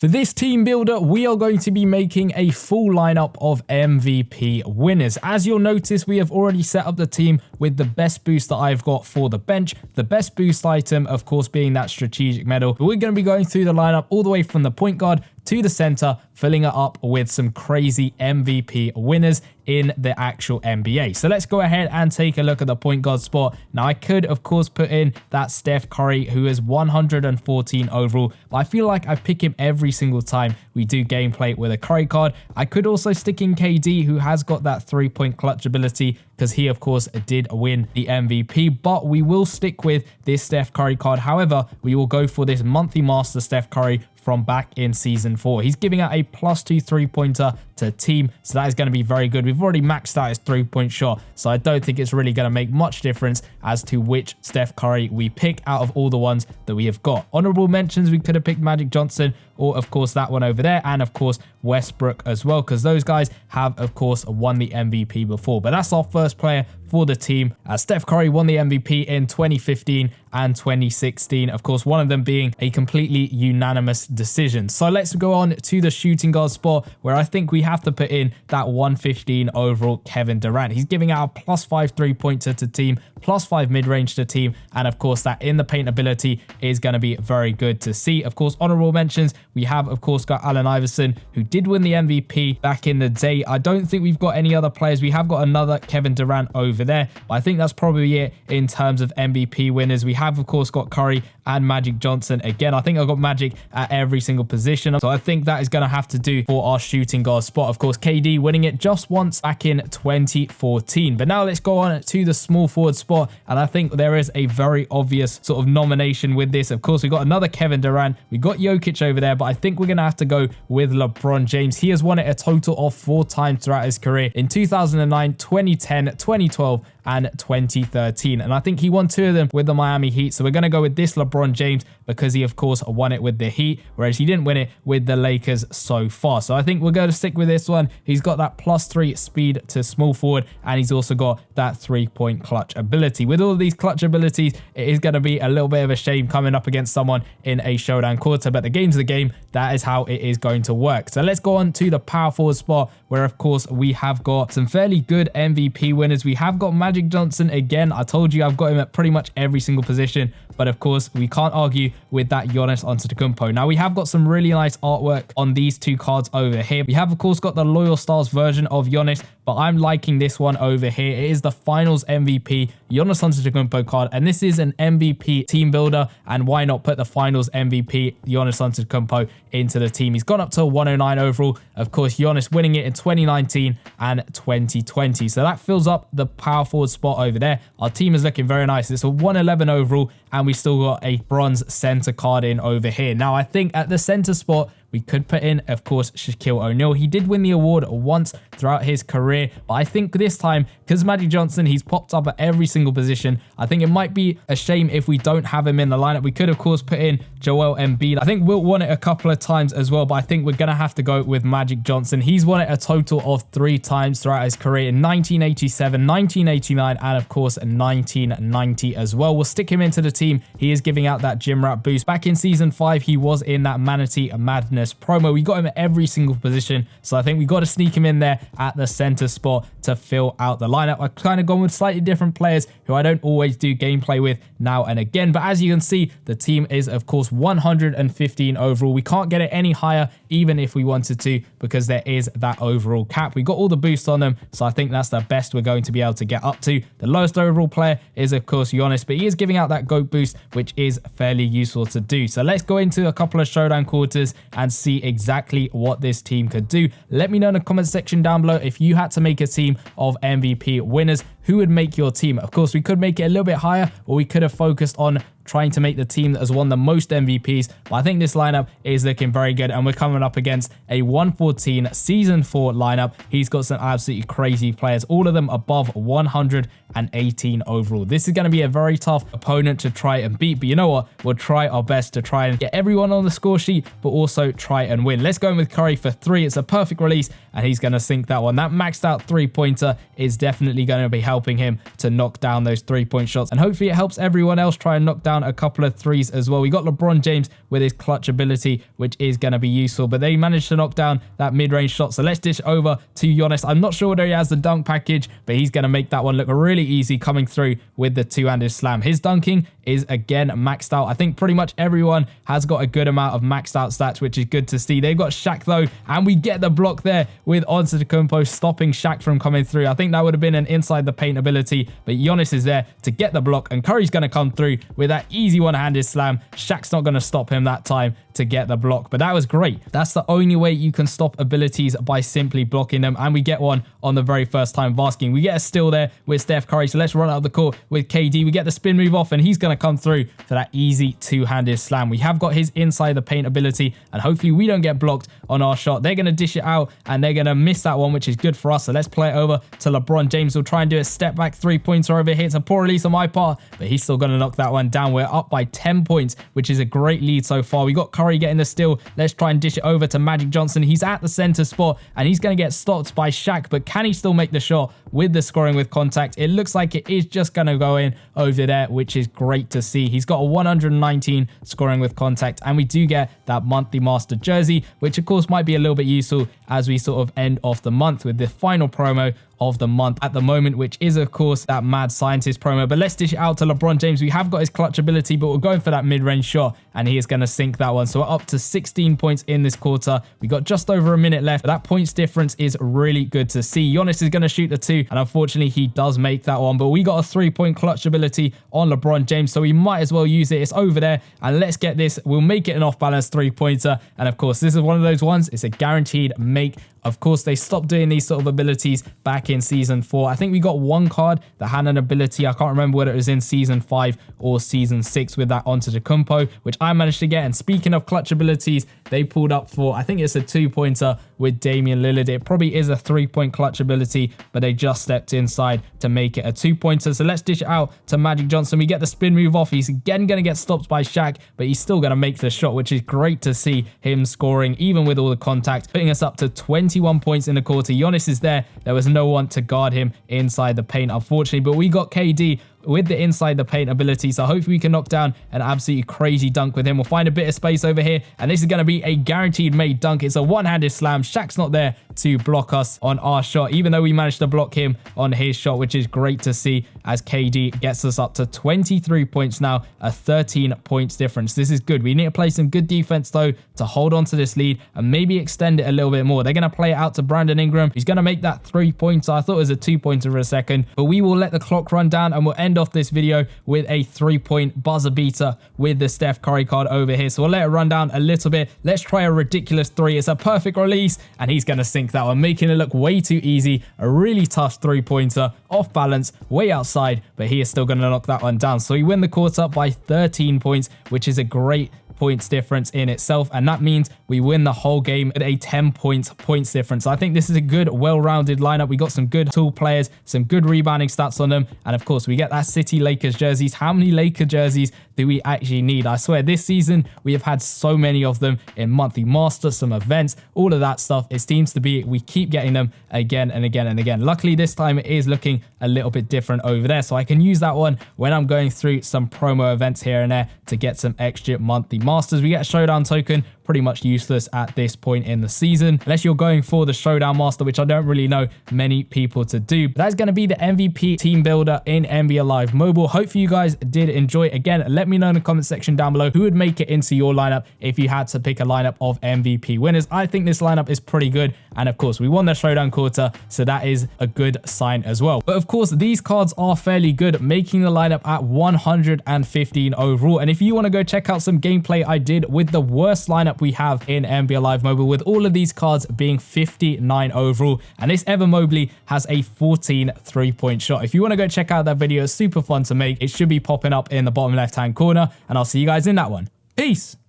For this team builder, we are going to be making a full lineup of MVP winners. As you'll notice, we have already set up the team with the best boost that I've got for the bench. The best boost item, of course, being that strategic medal. But we're going to be going through the lineup all the way from the point guard to the center, filling it up with some crazy MVP winners in the actual NBA. So let's go ahead and take a look at the point guard spot. Now, I could, of course, put in that Steph Curry, who is 114 overall, but I feel like I pick him every single time we do gameplay with a Curry card. I could also stick in KD, who has got that 3-point clutch ability, because he, of course, did win the MVP, but we will stick with this Steph Curry card. However, we will go for this monthly master Steph Curry from back in season 4. He's giving out a +2 3-pointer to team, so that is going to be very good. We've already maxed out his 3-point shot, so I don't think it's really going to make much difference as to which Steph Curry we pick out of all the ones that we have got. Honorable mentions, we could have picked Magic Johnson, or of course that one over there, and of course Westbrook as well, because those guys have of course won the MVP before. But that's our first player for the team, as Steph Curry won the MVP in 2015 and 2016, of course one of them being a completely unanimous decision. So let's go on to the shooting guard spot, where I think we have to put in that 115 overall Kevin Durant. He's giving out a +5 3-pointer to team, +5 mid-range to team, and of course that in the paint ability is going to be very good to see. Of course, honorable mentions, we have of course got Allen Iverson, who did win the MVP back in the day. I don't think we've got any other players. We have got another Kevin Durant over there, but I think that's probably it in terms of MVP winners. We have of course got Curry and Magic Johnson. Again, I think I've got Magic at every single position, so I think that is going to have to do for our shooting guard spot. Of course, KD winning it just once back in 2014. But now let's go on to the small forward spot, and I think there is a very obvious sort of nomination with this. Of course, we got another Kevin Durant, we got Jokic over there, but I think we're going to have to go with LeBron James. He has won it a total of 4 times throughout his career, in 2009, 2010, 2012, and 2013, and I think he won 2 of them with the Miami Heat. So we're going to go with this LeBron James, because he of course won it with the Heat, whereas he didn't win it with the Lakers so far. So I think we're going to stick with this one. He's got that +3 speed to small forward, and he's also got that 3-point clutch ability. With all of these clutch abilities, it is going to be a little bit of a shame coming up against someone in a showdown quarter, but the game's the game. That is how it is going to work. So let's go on to the power forward spot, where of course we have got some fairly good MVP winners. We have got Magic Johnson again. I told you I've got him at pretty much every single position, but of course we can't argue with that Giannis Antetokounmpo. Now we have got some really nice artwork on these 2 cards over here. We have of course got the Loyal Stars version of Giannis, but I'm liking this one over here. It is the Finals MVP Giannis Antetokounmpo card, and this is an MVP team builder, and why not put the Finals MVP Giannis Antetokounmpo into the team. He's gone up to 109 overall. Of course, Giannis winning it in 2019 and 2020. So that fills up the power forward spot over there. Our team is looking very nice. It's a 111 overall, and we still got a bronze center card in over here. Now, I think at the center spot, we could put in, of course, Shaquille O'Neal. He did win the award once throughout his career, but I think this time, because Magic Johnson, he's popped up at every single position, I think it might be a shame if we don't have him in the lineup. We could, of course, put in Joel Embiid. I think Wilt won it a couple of times as well, but I think we're going to have to go with Magic Johnson. He's won it a total of 3 times throughout his career, in 1987, 1989, and of course 1990 as well. We'll stick him into the team. He is giving out that gym rat boost. Back in season 5, he was in that Manatee Madness promo. We got him at every single position, so I think we got to sneak him in there at the center spot to fill out the lineup. I've kind of gone with slightly different players who I don't always do gameplay with now and again, but as you can see, the team is of course 115 overall. We can't get it any higher even if we wanted to, because there is that overall cap. We got all the boosts on them, so I think that's the best we're going to be able to get up to. The lowest overall player is of course Giannis, but he is giving out that GOAT boost, which is fairly useful to do. So let's go into a couple of showdown quarters and see exactly what this team could do. Let me know in the comment section down below, if you had to make a team of MVP winners, who would make your team? Of course, we could make it a little bit higher, or we could have focused on trying to make the team that has won the most MVPs. But I think this lineup is looking very good, and we're coming up against a 114 season 4 lineup. He's got some absolutely crazy players, all of them above 118 overall. This is going to be a very tough opponent to try and beat, but you know what? We'll try our best to try and get everyone on the score sheet, but also try and win. Let's go in with Curry for 3. It's a perfect release, and he's going to sink that one. That maxed out 3-pointer is definitely going to be helpful helping him to knock down those 3-point shots. And hopefully it helps everyone else try and knock down a couple of threes as well. We got LeBron James with his clutch ability, which is going to be useful, but they managed to knock down that mid-range shot. So let's dish over to Giannis. I'm not sure whether he has the dunk package, but he's going to make that one look really easy coming through with the two-handed slam. His dunking is again maxed out. I think pretty much everyone has got a good amount of maxed out stats, which is good to see. They've got Shaq though, and we get the block there with Antetokounmpo stopping Shaq from coming through. I think that would have been an inside the paint ability, but Giannis is there to get the block, and Curry's going to come through with that easy one-handed slam. Shaq's not going to stop him that time to get the block, but that was great. That's the only way you can stop abilities, by simply blocking them, and we get one on the very first time of asking. We get a steal there with Steph Curry, so let's run out of the court with KD. We get the spin move off, and he's going to come through for that easy two-handed slam. We have got his inside the paint ability, and hopefully we don't get blocked on our shot. They're going to dish it out, and they're going to miss that one, which is good for us. So let's play it over to LeBron James. We'll try and do a step back three-pointer over here. It's a poor release on my part, but he's still going to knock that one down. We're up by 10 points, which is a great lead so far. We got Curry getting the steal. Let's try and dish it over to Magic Johnson. He's at the center spot, and he's going to get stopped by Shaq, but can he still make the shot with the scoring with contact? It looks like it is just going to go in over there, which is great to see. He's got a 119 scoring with contact, and we do get that monthly master jersey, which of course might be a little bit useful as we sort of end off the month with the final promo of the month at the moment, which is of course that mad scientist promo. But let's dish it out to LeBron James. We have got his clutch ability, but we're going for that mid-range shot, and he is going to sink that one. So we're up to 16 points in this quarter. We got just over a minute left. That points difference is really good to see. Giannis is going to shoot the two, and unfortunately he does make that one, but we got a 3-point clutch ability on LeBron James, so we might as well use it. It's over there, and let's get this. We'll make it an off-balance 3-pointer, and of course this is one of those ones. It's a guaranteed make. Of course, they stopped doing these sort of abilities back in Season 4. I think we got one card that had an ability. I can't remember whether it was in Season 5 or Season 6 with that Antetokounmpo, which I managed to get. And speaking of clutch abilities, they pulled up for, I think it's a 2-pointer with Damian Lillard. It probably is a 3-point clutch ability, but they just stepped inside to make it a 2-pointer. So let's dish it out to Magic Johnson. We get the spin move off. He's again going to get stopped by Shaq, but he's still going to make the shot, which is great to see him scoring, even with all the contact, putting us up to 21 points in the quarter. Giannis is there. There was no one to guard him inside the paint, unfortunately, but we got KD with the inside the paint ability, so hopefully we can knock down an absolutely crazy dunk with him. We'll find a bit of space over here, and this is going to be a guaranteed made dunk. It's a one-handed slam. Shaq's not there to block us on our shot, even though we managed to block him on his shot, which is great to see as KD gets us up to 23 points now, a 13 points difference. This is good. We need to play some good defense though to hold on to this lead and maybe extend it a little bit more. They're going to play it out to Brandon Ingram. He's going to make that 3-pointer. I thought it was a 2-pointer for a second, but we will let the clock run down, and we'll end off this video with a 3-point buzzer beater with the Steph Curry card over here. So we'll let it run down a little bit. Let's try a ridiculous 3. It's a perfect release, and he's going to sink that one, making it look way too easy. A really tough 3-pointer, off balance, way outside, but he is still going to knock that one down. So we win the quarter by 13 points, which is a great points difference in itself, and that means we win the whole game at a 10 points difference. I think this is a good, well-rounded lineup. We got some good tool players, some good rebounding stats on them, and of course we get that City Lakers jerseys. How many Laker jerseys do we actually need? I swear this season we have had so many of them in monthly masters, some events, all of that stuff. It seems to be we keep getting them again and again and again. Luckily this time it is looking a little bit different over there, so I can use that one when I'm going through some promo events here and there to get some extra monthly masters. We get a showdown token, pretty much useless at this point in the season, unless you're going for the showdown master, which I don't really know many people to do. But that's going to be the MVP team builder in NBA Live Mobile. Hopefully you guys did enjoy. Again, let me know in the comment section down below who would make it into your lineup if you had to pick a lineup of MVP winners. I think this lineup is pretty good, and of course we won the showdown quarter, so that is a good sign as well. But of course these cards are fairly good, making the lineup at 115 overall. And if you want to go check out some gameplay I did with the worst lineup we have in NBA Live Mobile, with all of these cards being 59 overall, and this Evan Mobley has a 14 3-point shot. If you want to go check out that video, it's super fun to make. It should be popping up in the bottom left hand corner, and I'll see you guys in that one. Peace.